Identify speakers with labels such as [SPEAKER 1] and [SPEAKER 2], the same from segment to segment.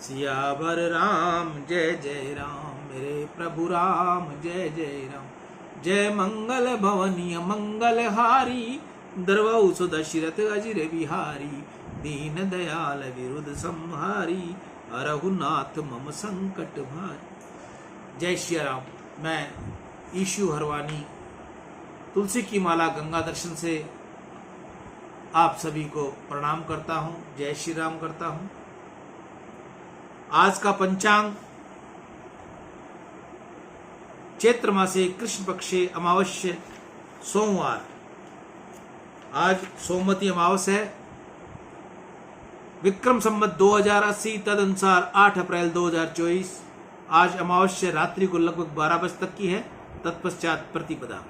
[SPEAKER 1] सियावर राम जय जय राम, मेरे प्रभु राम जय जय राम। जय मंगल भवनीय मंगल हारी, द्रवौ दशरथ अजिर बिहारी। दीन दयाल विरुद्ध संहारी, रघुनाथ मम संकट भारी। जय श्री राम। मैं ईशु हरवानी तुलसी की माला गंगा दर्शन से आप सभी को प्रणाम करता हूँ, जय श्री राम करता हूँ। आज का पंचांग चैत्र मासे कृष्ण पक्षे अमावस्या सोमवार। आज सोमवती अमावस्या है। विक्रम संवत 2080 तदनुसार 8 अप्रैल 2024। आज अमावस्या रात्रि को लगभग 12 बजे तक की है, तत्पश्चात प्रतिपदा।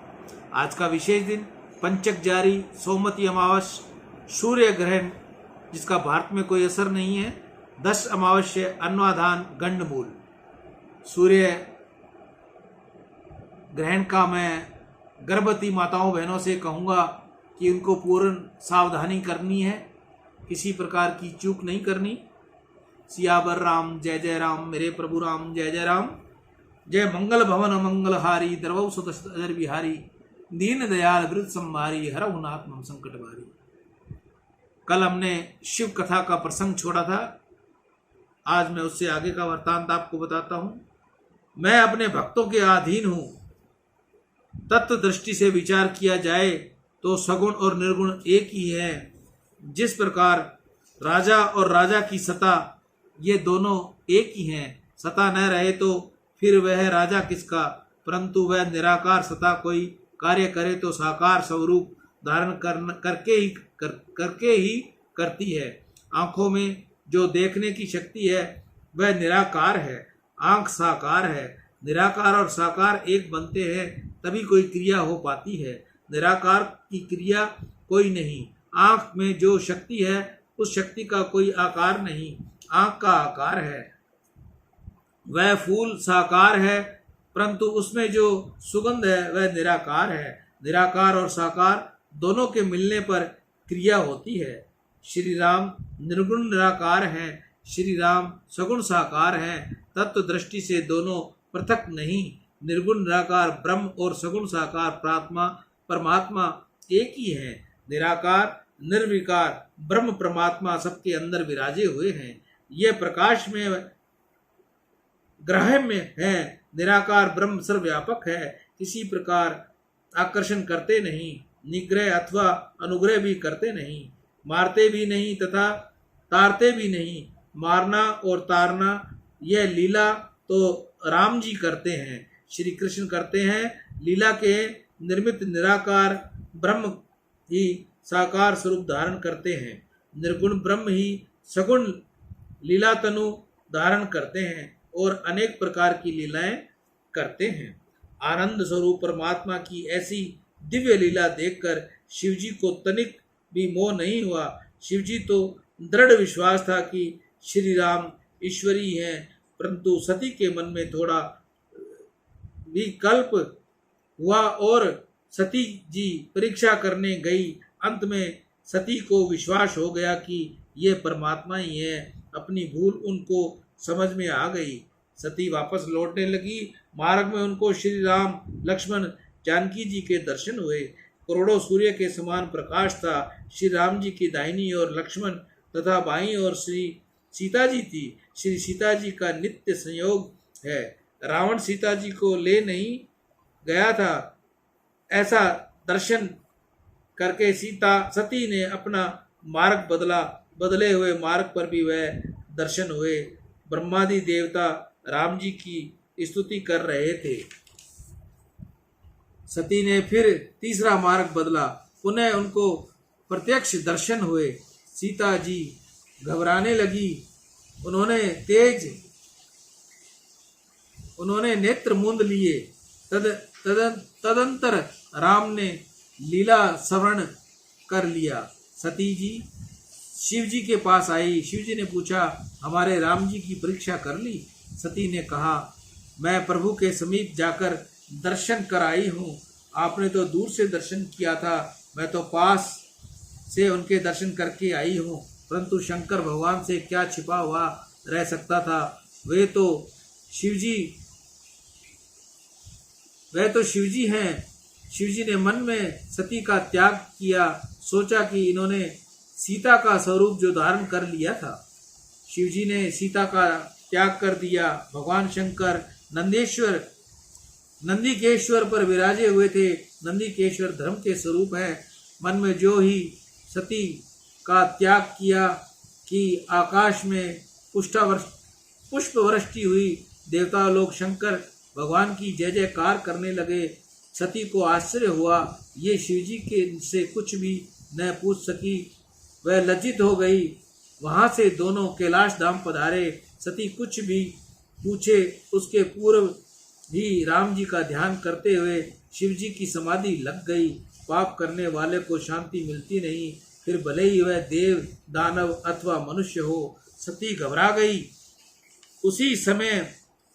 [SPEAKER 1] आज का विशेष दिन पंचक जारी, सोमवती अमावस्या, सूर्य ग्रहण जिसका भारत में कोई असर नहीं है, 10 अमावस्या, अन्वाधान, गंडमूल। सूर्य ग्रहण का मैं गर्भवती माताओं बहनों से कहूँगा कि उनको पूर्ण सावधानी करनी है, किसी प्रकार की चूक नहीं करनी। सियावर राम जय जय राम, मेरे प्रभु राम जय जय राम। जय मंगल भवन मंगलहारी, द्रवौ अजर बिहारी। दीन दयाल वृद्ध संहारी, रघुनाथ मम संकट भारी। कल हमने शिव कथा का प्रसंग छोड़ा था, आज मैं उससे आगे का वृत्तांत आपको बताता हूं। मैं अपने भक्तों के अधीन हूं। तत्व दृष्टि से विचार किया जाए तो सगुण और निर्गुण एक ही है। जिस प्रकार राजा और राजा की सत्ता, ये दोनों एक ही हैं। सत्ता न रहे तो फिर वह राजा किसका, परंतु वह निराकार सत्ता कोई कार्य करे तो साकार स्वरूप धारण करके ही करती है। आंखों में जो देखने की शक्ति है वह निराकार है, आंख साकार है। निराकार और साकार एक बनते हैं तभी कोई क्रिया हो पाती है। निराकार की क्रिया कोई नहीं। आंख में जो शक्ति है उस शक्ति का कोई आकार नहीं, आंख का आकार है। वह फूल साकार है परंतु उसमें जो सुगंध है वह निराकार है। निराकार और साकार दोनों के मिलने पर क्रिया होती है। श्री राम निर्गुण निराकार हैं, श्री राम सगुण साकार हैं। तत्व दृष्टि से दोनों पृथक नहीं। निर्गुण निराकार ब्रह्म और सगुण साकार परमात्मा एक ही है। निराकार निर्विकार ब्रह्म परमात्मा सबके अंदर विराजे हुए हैं। यह प्रकाश में ग्रह में है। निराकार ब्रह्म सर्वव्यापक है, किसी प्रकार आकर्षण करते नहीं, निग्रह अथवा अनुग्रह भी करते नहीं, मारते भी नहीं तथा तारते भी नहीं। मारना और तारना यह लीला तो राम जी करते हैं, श्री कृष्ण करते हैं। लीला के निर्मित निराकार ब्रह्म ही साकार स्वरूप धारण करते हैं। निर्गुण ब्रह्म ही सगुण लीला तनु धारण करते हैं और अनेक प्रकार की लीलाएं करते हैं। आनंद स्वरूप परमात्मा की ऐसी दिव्य लीला देखकर शिवजी को तनिक भी मोह नहीं हुआ। शिवजी तो दृढ़ विश्वास था कि श्री राम ईश्वरी हैं, परंतु सती के मन में थोड़ा भी कल्प हुआ और सती जी परीक्षा करने गई। अंत में सती को विश्वास हो गया कि ये परमात्मा ही है। अपनी भूल उनको समझ में आ गई। सती वापस लौटने लगी। मार्ग में उनको श्री राम लक्ष्मण जानकी जी के दर्शन हुए। करोड़ों सूर्य के समान प्रकाश था। श्री राम जी की दाहिनी ओर लक्ष्मण तथा बाईं ओर श्री सीता जी थी। श्री सीता जी का नित्य संयोग है। रावण सीता जी को ले नहीं गया था, ऐसा दर्शन करके सती ने अपना मार्ग बदला। बदले हुए मार्ग पर भी वह दर्शन हुए। ब्रह्मादि देवता राम जी की स्तुति कर रहे थे। सती ने फिर तीसरा मार्ग बदला, पुनः उनको प्रत्यक्ष दर्शन हुए। सीता जी घबराने लगी। उन्होंने नेत्र मूंद लिए। तदंतर राम ने लीला श्रवण कर लिया। सती जी शिव जी के पास आई। शिव जी ने पूछा, हमारे राम जी की परीक्षा कर ली? सती ने कहा, मैं प्रभु के समीप जाकर दर्शन कर आई हूँ। आपने तो दूर से दर्शन किया था, मैं तो पास से उनके दर्शन करके आई हूँ। परंतु शंकर भगवान से क्या छिपा हुआ रह सकता था। वे तो शिवजी हैं। शिवजी ने मन में सती का त्याग किया, सोचा कि इन्होंने सीता का स्वरूप जो धारण कर लिया था। शिवजी ने सीता का त्याग कर दिया। भगवान शंकर नंदीकेश्वर पर विराजे हुए थे। नंदीकेश्वर धर्म के स्वरूप है। मन में जो ही सती का त्याग किया कि आकाश में पुष्प वृष्टि हुई। देवता लोग शंकर भगवान की जय जयकार करने लगे। सती को आश्चर्य हुआ, ये शिवजी के से कुछ भी न पूछ सकी। वह लज्जित हो गई। वहां से दोनों कैलाश धाम पधारे। सती कुछ भी पूछे उसके पूर्व ही राम जी का ध्यान करते हुए शिवजी की समाधि लग गई। पाप करने वाले को शांति मिलती नहीं, फिर भले ही वह देव, दानव अथवा मनुष्य हो। सती घबरा गई। उसी समय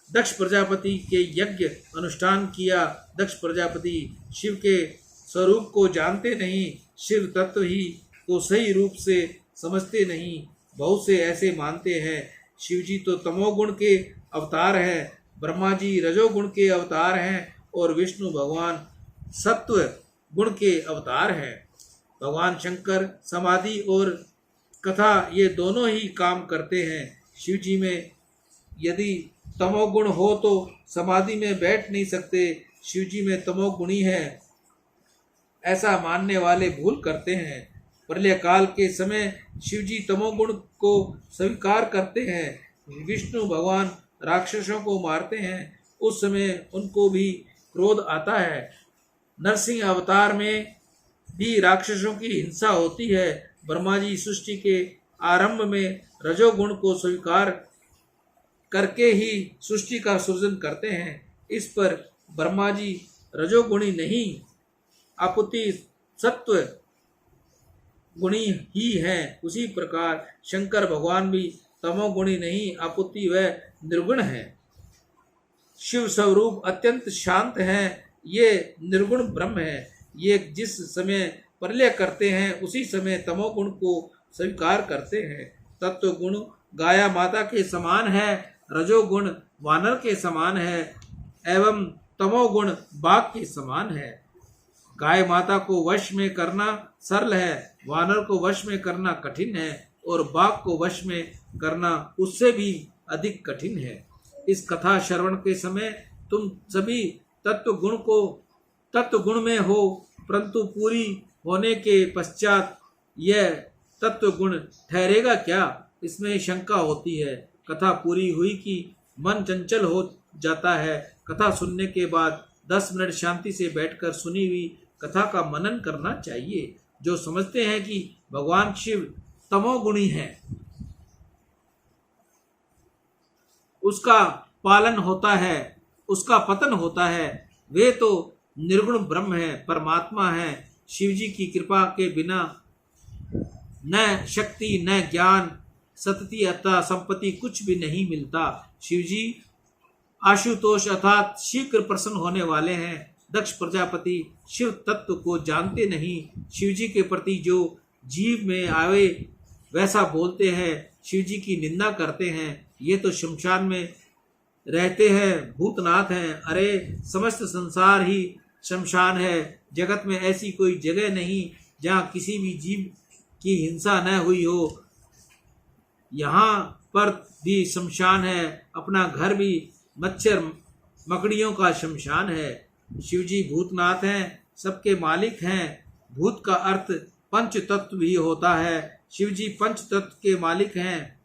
[SPEAKER 1] दक्ष प्रजापति के यज्ञ अनुष्ठान किया। दक्ष प्रजापति शिव के स्वरूप को जानते नहीं, शिव तत्व ही को सही रूप से समझते नहीं। बहुत से ऐसे मानते हैं शिवजी तो तमोगुण के अवतार हैं, ब्रह्मा जी रजोगुण के अवतार हैं और विष्णु भगवान सत्व गुण के अवतार हैं। भगवान शंकर समाधि और कथा ये दोनों ही काम करते हैं। शिवजी में यदि तमोगुण हो तो समाधि में बैठ नहीं सकते। शिवजी में तमोगुणी है, ऐसा मानने वाले भूल करते हैं। प्रलय काल के समय शिवजी तमोगुण को स्वीकार करते हैं। विष्णु भगवान राक्षसों को मारते हैं, उस समय उनको भी क्रोध आता है। नरसिंह अवतार में भी राक्षसों की हिंसा होती है। ब्रह्मा जी सृष्टि के आरंभ में रजोगुण को स्वीकार करके ही सृष्टि का सृजन करते हैं। इस पर ब्रह्मा जी रजोगुणी नहीं अपितु सत्व गुणी ही हैं। उसी प्रकार शंकर भगवान भी तमोगुणी नहीं अपितु वह निर्गुण है। शिव स्वरूप अत्यंत शांत हैं। ये निर्गुण ब्रह्म है। ये जिस समय प्रलय करते हैं उसी समय तमोगुण को स्वीकार करते हैं। तत्व गुण गाया माता के समान है, रजोगुण वानर के समान है एवं तमोगुण बाघ के समान है। गाय माता को वश में करना सरल है, वानर को वश में करना कठिन है और बाघ को वश में करना उससे भी अधिक कठिन है। इस कथा श्रवण के समय तुम सभी तत्व गुण में हो, परंतु पूरी होने के पश्चात यह तत्व गुण ठहरेगा क्या, इसमें शंका होती है। कथा पूरी हुई कि मन चंचल हो जाता है। कथा सुनने के बाद 10 मिनट शांति से बैठकर सुनी हुई कथा का मनन करना चाहिए। जो समझते हैं कि भगवान शिव तमोगुणी हैं, उसका पालन होता है, उसका पतन होता है, वे तो निर्गुण ब्रह्म है, परमात्मा है। शिवजी की कृपा के बिना न शक्ति न ज्ञान सतति अथवा संपत्ति कुछ भी नहीं मिलता। शिवजी आशुतोष अर्थात शीघ्र प्रसन्न होने वाले हैं। दक्ष प्रजापति शिव तत्व को जानते नहीं। शिवजी के प्रति जो जीव में आवे वैसा बोलते हैं, शिवजी की निंदा करते हैं। ये तो शमशान में रहते हैं, भूतनाथ हैं। अरे समस्त संसार ही शमशान है। जगत में ऐसी कोई जगह नहीं जहाँ किसी भी जीव की हिंसा न हुई हो। यहाँ पर भी शमशान है, अपना घर भी मच्छर मकड़ियों का शमशान है। शिवजी भूतनाथ हैं, सबके मालिक हैं। भूत का अर्थ पंच तत्व भी होता है। शिवजी पंच तत्व के मालिक हैं।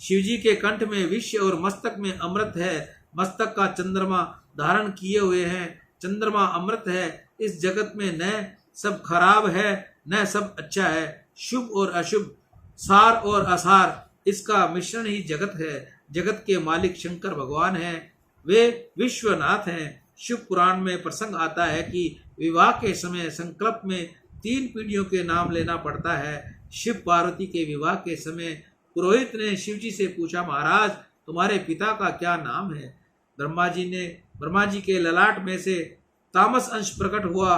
[SPEAKER 1] शिवजी के कंठ में विष और मस्तक में अमृत है। मस्तक का चंद्रमा धारण किए हुए हैं। चंद्रमा अमृत है। इस जगत में न सब खराब है न सब अच्छा है। शुभ और अशुभ, सार और असार, इसका मिश्रण ही जगत है। जगत के मालिक शंकर भगवान हैं, वे विश्वनाथ हैं। शिव पुराण में प्रसंग आता है कि विवाह के समय संकल्प में 3 पीढ़ियों के नाम लेना पड़ता है। शिव पार्वती के विवाह के समय पुरोहित ने शिवजी से पूछा, महाराज तुम्हारे पिता का क्या नाम है? ब्रह्मा जी के ललाट में से तामस अंश प्रकट हुआ।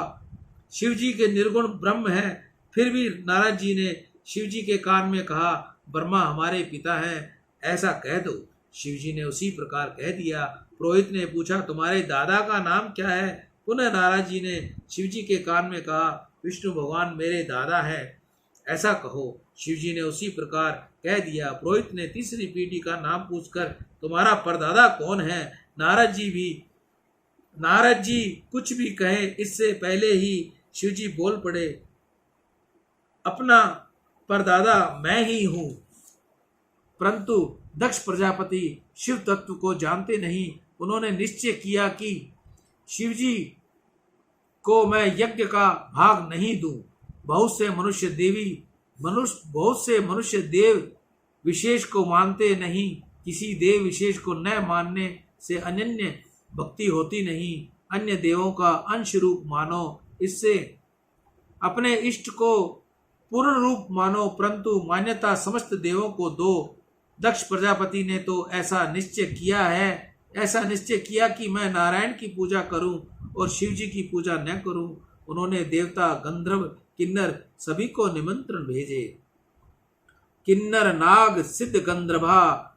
[SPEAKER 1] शिवजी के निर्गुण ब्रह्म है। फिर भी नारद जी ने शिवजी के कान में कहा, ब्रह्मा हमारे पिता हैं, ऐसा कह दो। शिवजी ने उसी प्रकार कह दिया। पुरोहित ने पूछा, तुम्हारे दादा का नाम क्या है? पुनः नारद जी ने शिवजी के कान में कहा, विष्णु भगवान मेरे दादा है, ऐसा कहो। शिवजी ने उसी प्रकार कह दिया। पुरोहित ने तीसरी पीढ़ी का नाम पूछकर, तुम्हारा परदादा कौन है? नारद जी कुछ भी कहे इससे पहले ही शिवजी बोल पड़े, अपना परदादा मैं ही हूँ। परंतु दक्ष प्रजापति शिव तत्व को जानते नहीं। उन्होंने निश्चय किया कि शिवजी को मैं यज्ञ का भाग नहीं दूं। बहुत से मनुष्य देव विशेष को मानते नहीं। किसी देव विशेष को न मानने से अनन्य भक्ति होती नहीं। अन्य देवों का अंश रूप मानो, इससे अपने इष्ट को पूर्ण रूप मानो, परंतु मान्यता समस्त देवों को दो। दक्ष प्रजापति ने तो ऐसा निश्चय किया कि मैं नारायण की पूजा करूं और शिव जी की पूजा न करूं। उन्होंने देवता, गंधर्व, किन्नर सभी को निमंत्रण भेजे। किन्नर, नाग, सिद्ध, गंधर्वा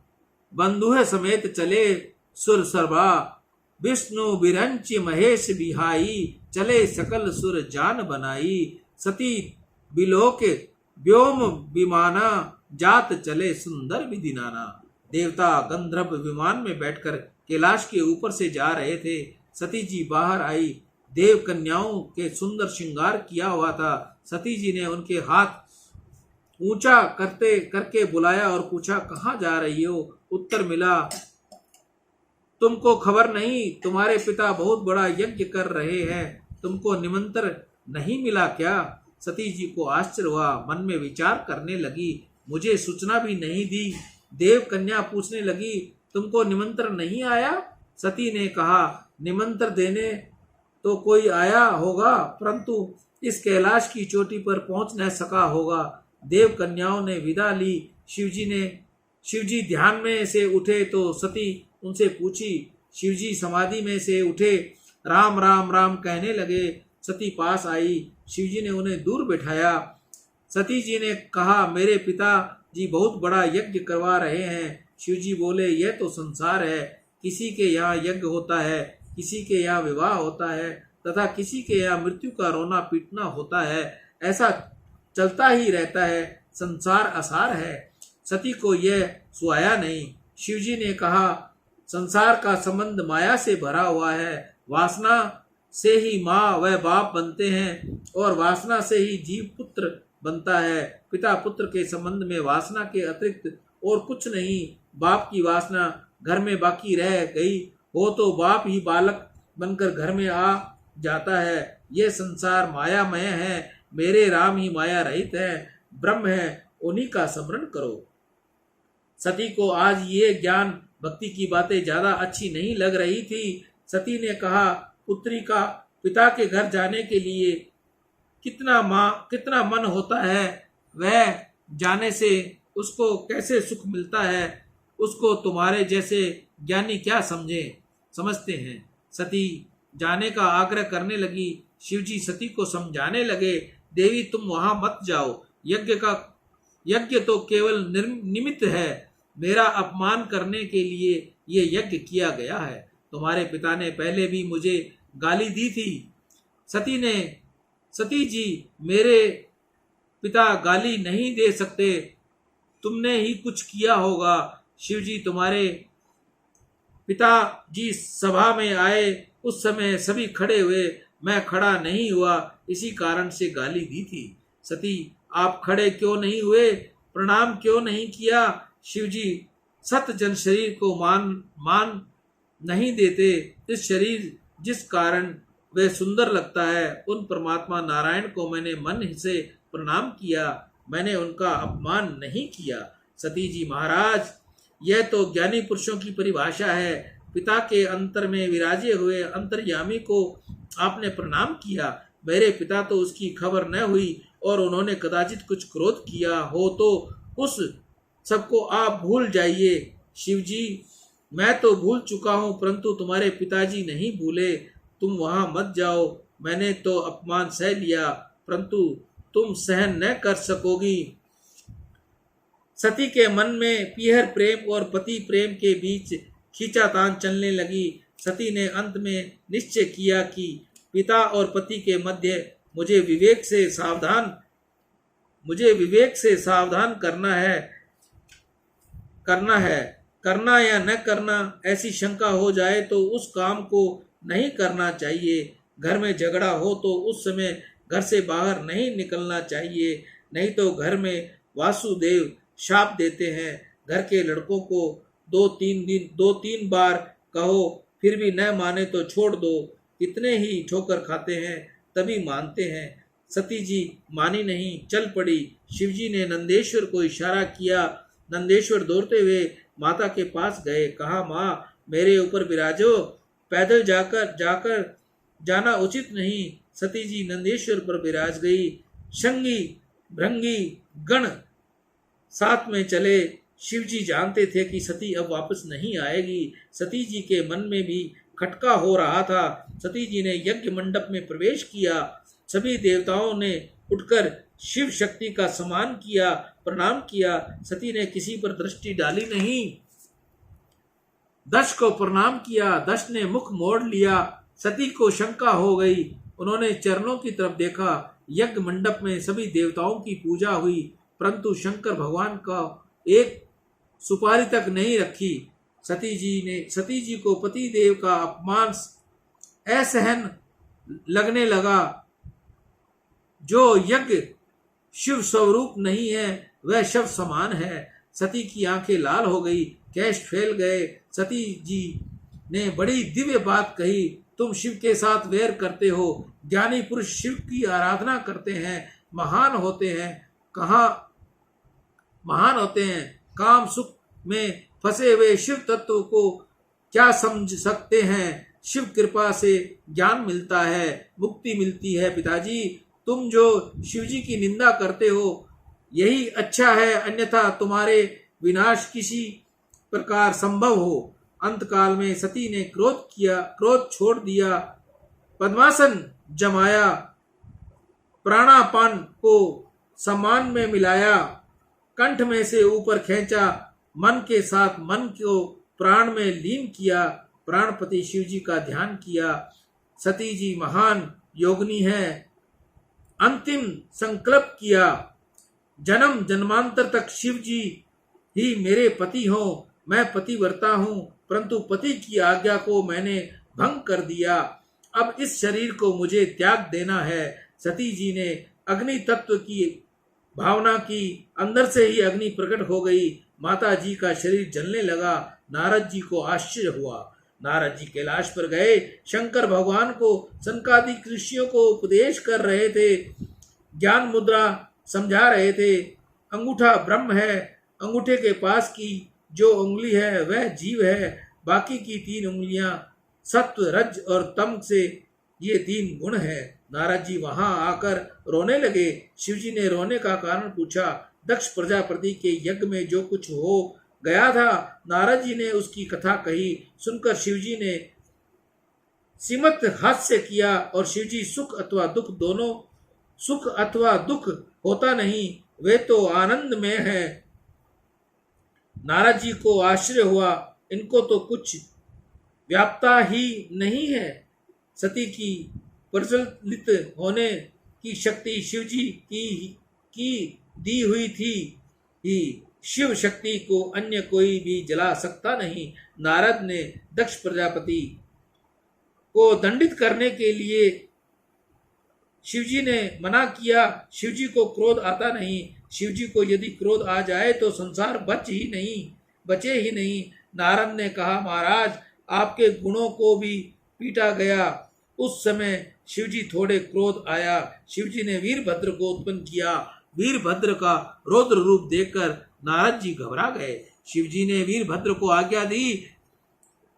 [SPEAKER 1] बंधुए समेत चले सुर सर्वा। विष्णु बिरंच महेश बिहाई, चले सकल सुर जान बनाई। सती बिलोक व्योम विमाना, जात चले सुंदर विधि नाना। देवता गंधर्व विमान में बैठकर कैलाश के ऊपर से जा रहे थे। सती जी बाहर आई। देव कन्याओं के सुंदर श्रृंगार किया हुआ था। सती जी ने उनके हाथ ऊंचा करके बुलाया और पूछा, कहाँ जा रही हो? उत्तर मिला, तुमको खबर नहीं, तुम्हारे पिता बहुत बड़ा यज्ञ कर रहे हैं, तुमको निमंत्रण नहीं मिला क्या? सती जी को आश्चर्य हुआ, मन में विचार करने लगी, मुझे सूचना भी नहीं दी। देव कन्या पूछने लगी, तुमको निमंत्रण नहीं आया? सती ने कहा, निमंत्रण देने तो कोई आया होगा, परंतु इस कैलाश की चोटी पर पहुंच न सका होगा। देव कन्याओं ने विदा ली। शिवजी ध्यान में से उठे तो सती उनसे पूछी। शिवजी समाधि में से उठे, राम राम राम कहने लगे। सती पास आई। शिवजी ने उन्हें दूर बैठाया। सती जी ने कहा, मेरे पिता जी बहुत बड़ा यज्ञ करवा रहे हैं। शिवजी बोले, यह तो संसार है, किसी के यहाँ यज्ञ होता है, किसी के यहाँ विवाह होता है तथा किसी के यहाँ मृत्यु का रोना पीटना होता है, ऐसा चलता ही रहता है, संसार असार है। सती को यह सुहाया नहीं। शिवजी ने कहा, संसार का संबंध माया से भरा हुआ है। वासना से ही माँ व बाप बनते हैं और वासना से ही जीव पुत्र बनता है। पिता पुत्र के संबंध में वासना के अतिरिक्त और कुछ नहीं। बाप की वासना घर में बाकी रह गई हो तो बाप ही बालक बनकर घर में आ जाता है। यह संसार मायामय है। मेरे राम ही माया रहित है, ब्रह्म है, उन्हीं का स्मरण करो। सती को आज ये ज्ञान भक्ति की बातें ज्यादा अच्छी नहीं लग रही थी। सती ने कहा, पुत्री का पिता के घर जाने के लिए कितना मन होता है, वह जाने से उसको कैसे सुख मिलता है, उसको तुम्हारे जैसे ज्ञानी क्या समझते हैं। सती जाने का आग्रह करने लगी। शिवजी सती को समझाने लगे, देवी तुम वहां मत जाओ, यज्ञ तो केवल निमित्त है, मेरा अपमान करने के लिए ये यज्ञ किया गया है। तुम्हारे पिता ने पहले भी मुझे गाली दी थी। सती जी, मेरे पिता गाली नहीं दे सकते, तुमने ही कुछ किया होगा। शिवजी तुम्हारे पिताजी सभा में आए, उस समय सभी खड़े हुए, मैं खड़ा नहीं हुआ, इसी कारण से गाली दी थी। सती, आप खड़े क्यों नहीं हुए, प्रणाम क्यों नहीं किया? शिवजी सत जन शरीर को मान नहीं देते। इस शरीर जिस कारण वह सुंदर लगता है, उन परमात्मा नारायण को मैंने मन से प्रणाम किया, मैंने उनका अपमान नहीं किया। सती जी, महाराज यह तो ज्ञानी पुरुषों की परिभाषा है। पिता के अंतर में विराजे हुए अंतर्यामी को आपने प्रणाम किया, मेरे पिता तो उसकी खबर न हुई और उन्होंने कदाचित कुछ क्रोध किया हो तो उस सबको आप भूल जाइए। शिवजी, मैं तो भूल चुका हूँ, परंतु तुम्हारे पिताजी नहीं भूले। तुम वहां मत जाओ, मैंने तो अपमान सह लिया, परंतु तुम सहन न कर सकोगी। सती के मन में पीहर प्रेम और पति प्रेम के बीच खींचातान चलने लगी। सती ने अंत में निश्चय किया कि पिता और पति के मध्य मुझे विवेक से सावधान करना या न करना। ऐसी शंका हो जाए तो उस काम को नहीं करना चाहिए। घर में झगड़ा हो तो उस समय घर से बाहर नहीं निकलना चाहिए, नहीं तो घर में वासुदेव शाप देते हैं। घर के लड़कों को 2-3 बार कहो फिर भी न माने तो छोड़ दो, कितने ही ठोकर खाते हैं तभी मानते हैं। सती जी मानी नहीं, चल पड़ी। शिवजी ने नंदेश्वर को इशारा किया। नंदेश्वर दौड़ते हुए माता के पास गए, कहा, माँ मेरे ऊपर विराजो, पैदल जाकर जाना उचित नहीं। सती जी नंदेश्वर पर विराज गई। शंगी भृंगी गण साथ में चले। शिवजी जानते थे कि सती अब वापस नहीं आएगी। सती जी के मन में भी खटका हो रहा था। सती जी ने यज्ञ मंडप में प्रवेश किया। सभी देवताओं ने उठकर शिव शक्ति का सम्मान किया, प्रणाम किया। सती ने किसी पर दृष्टि डाली नहीं, दक्ष को प्रणाम किया। दक्ष ने मुख मोड़ लिया। सती को शंका हो गई। उन्होंने चरणों की तरफ देखा। यज्ञ मंडप में सभी देवताओं की पूजा हुई, परंतु शंकर भगवान का एक सुपारी तक नहीं रखी। सती जी को पति देव का अपमान असहन लगने लगा। जो यज्ञ शिव स्वरूप नहीं है वह शव समान है। सती की आंखें लाल हो गई, केश फैल गए। सती जी ने बड़ी दिव्य बात कही, तुम शिव के साथ वैर करते हो। ज्ञानी पुरुष शिव की आराधना करते हैं, महान होते हैं। काम सुख में फंसे हुए शिव तत्व को क्या समझ सकते हैं। शिव कृपा से ज्ञान मिलता है, मुक्ति मिलती है। पिताजी, तुम जो शिवजी की निंदा करते हो यही अच्छा है, अन्यथा तुम्हारे विनाश किसी प्रकार संभव हो। अंतकाल में सती ने क्रोध छोड़ दिया, पद्मासन जमाया, प्राणापान को सम्मान में मिलाया, कंठ में से ऊपर खींचा, मन के साथ मन को प्राण में लीन किया, प्राणपति शिवजी का ध्यान किया। सती जी महान योगिनी है। अंतिम संकल्प किया, जन्म जन्मांतर तक शिवजी ही मेरे पति हो। मैं पतिव्रता हूँ, परंतु पति की आज्ञा को मैंने भंग कर दिया। अब इस शरीर को मुझे त्याग देना है। सती जी ने अग्नि तत्व की भावना की। अंदर से ही अग्नि प्रकट हो गई। माता जी का शरीर जलने लगा। नारद जी को आश्चर्य हुआ। नारद जी कैलाश पर गए। शंकर भगवान को सनकादिक ऋषियों को उपदेश कर रहे थे, ज्ञान मुद्रा समझा रहे थे। अंगूठा ब्रह्म है। अंगूठे के पास की जो उंगली है वह जीव है। बाकी की 3 उंगलियां सत्व रज और तम से ये 3 गुण है। नारद जी वहां आकर रोने लगे। शिवजी ने रोने का कारण पूछा। दक्ष प्रजापति के यज्ञ में जो कुछ हो गया था, नारद जी ने उसकी कथा कही। सुनकर शिवजी ने सीमत हास्य किया और शिवजी सुख अथवा दुख होता नहीं, वे तो आनंद में है। नारद जी को आश्चर्य हुआ, इनको तो कुछ व्याप्ता ही नहीं है। सती की प्रज्वलित होने की शक्ति शिवजी की दी हुई थी ही। शिव शक्ति को अन्य कोई भी जला सकता नहीं। नारद ने दक्ष प्रजापति को दंडित करने के लिए शिवजी ने मना किया। शिवजी को क्रोध आता नहीं। शिवजी को यदि क्रोध आ जाए तो संसार बचे ही नहीं। नारद ने कहा, महाराज आपके गुणों को भी पीटा गया। उस समय शिवजी थोड़े क्रोध आया। शिवजी ने वीरभद्र को उत्पन्न किया। वीरभद्र का रौद्र रूप देखकर नारद जी घबरा गए। शिवजी ने वीरभद्र को आज्ञा दी,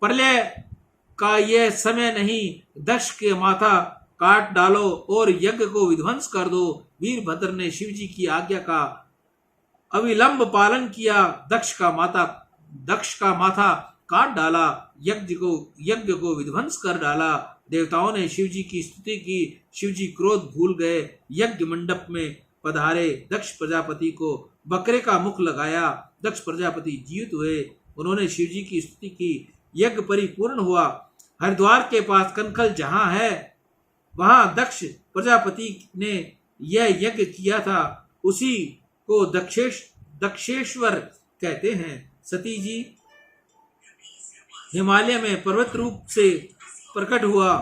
[SPEAKER 1] प्रलय का यह समय नहीं, दक्ष के माथा काट डालो और यज्ञ को विध्वंस कर दो। वीरभद्र ने शिवजी की आज्ञा का अविलंब पालन किया। दक्ष का माथा काट डाला, यज्ञ को विध्वंस कर डाला। देवताओं ने शिवजी की स्तुति की। शिवजी क्रोध भूल गए। यज्ञ मंडप में पधारे। दक्ष प्रजापति को बकरे का मुख लगाया। दक्ष प्रजापति जीवित हुए। उन्होंने शिव जी की स्तुति की। यज्ञ परिपूर्ण हुआ। हरिद्वार के पास कनखल जहां है वहां दक्ष प्रजापति ने यह यज्ञ किया था, उसी को दक्षेश्वर कहते हैं। सती जी हिमालय में पर्वत रूप से प्रकट हुआ।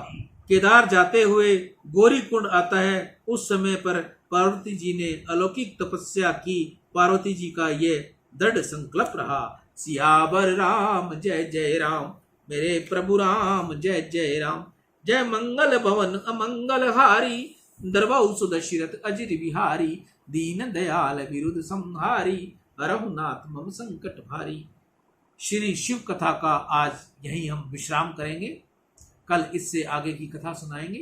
[SPEAKER 1] केदार जाते हुए गौरी कुंड आता है। उस समय पर पार्वती जी ने अलौकिक तपस्या की। पार्वती जी का यह दृढ़ संकल्प रहा। सियावर राम जय जय राम, मेरे प्रभु राम जय जय राम। जय मंगल भवन अमंगल हारी, दरबाऊ सुदशरथ अजिर बिहारी। दीन दयाल विरुद्ध संहारी, रघुनाथ मम संकट भारी। श्री शिव कथा का आज यही हम विश्राम करेंगे। कल इससे आगे की कथा सुनाएंगे।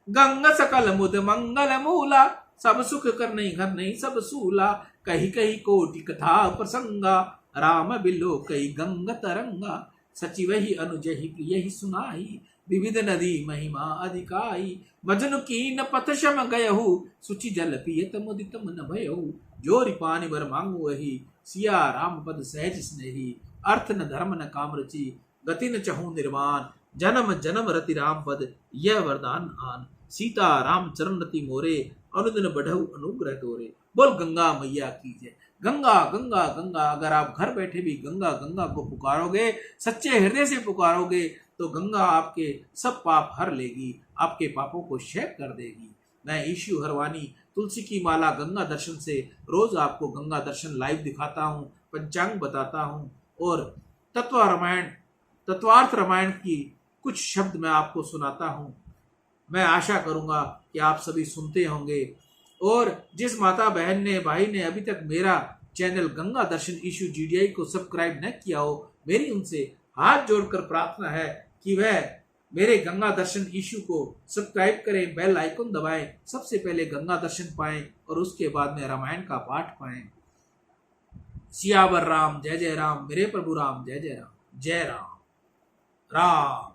[SPEAKER 1] गंगा सकल मुद मंगल मूला, सब सुख करने घर नहीं सब सूला। कही कही कोटि कथा प्रसंगा, राम बिलो कई गंग तरंगा। सचिव ही अनुजय ही प्रिय ही सुनाई, विविध नदी महिमा अधिकाई। मजनु कीन पथ शम गयहु, सुचि जल पियत मुदित मन भयहु। जोरि पानि वर मांगु वही, सिया राम पद सहज स्नेही। अर्थ न धर्म न काम रुचि, गति न चहु निर्वाण। जन्म जन्म रति राम पद, यह वरदान आन। सीता राम चरण रति मोरे, अनुदिन बढ़ऊ अनुग्रह तोरे। बोल गंगा मैया की जय। गंगा गंगा गंगा, अगर आप घर बैठे भी गंगा गंगा को पुकारोगे, सच्चे हृदय से पुकारोगे, तो गंगा आपके सब पाप हर लेगी, आपके पापों को क्षय कर देगी। मैं ईशु हरवानी तुलसी की माला गंगा दर्शन से रोज आपको गंगा दर्शन लाइव दिखाता हूँ, पंचांग बताता हूँ और तत्वार्थ रामायण की कुछ शब्द मैं आपको सुनाता हूँ। मैं आशा करूंगा कि आप सभी सुनते होंगे। और जिस माता बहन ने भाई ने अभी तक मेरा चैनल गंगा दर्शन ईशु GDI को सब्सक्राइब न किया हो, मेरी उनसे हाथ जोड़कर प्रार्थना है कि वह मेरे गंगा दर्शन ईशु को सब्सक्राइब करें, बेल आइकन दबाएं, सबसे पहले गंगा दर्शन पाएं और उसके बाद में रामायण का पाठ पाएं। सियावर राम जय जय राम, मेरे प्रभु राम जय जय राम। जय राम। राम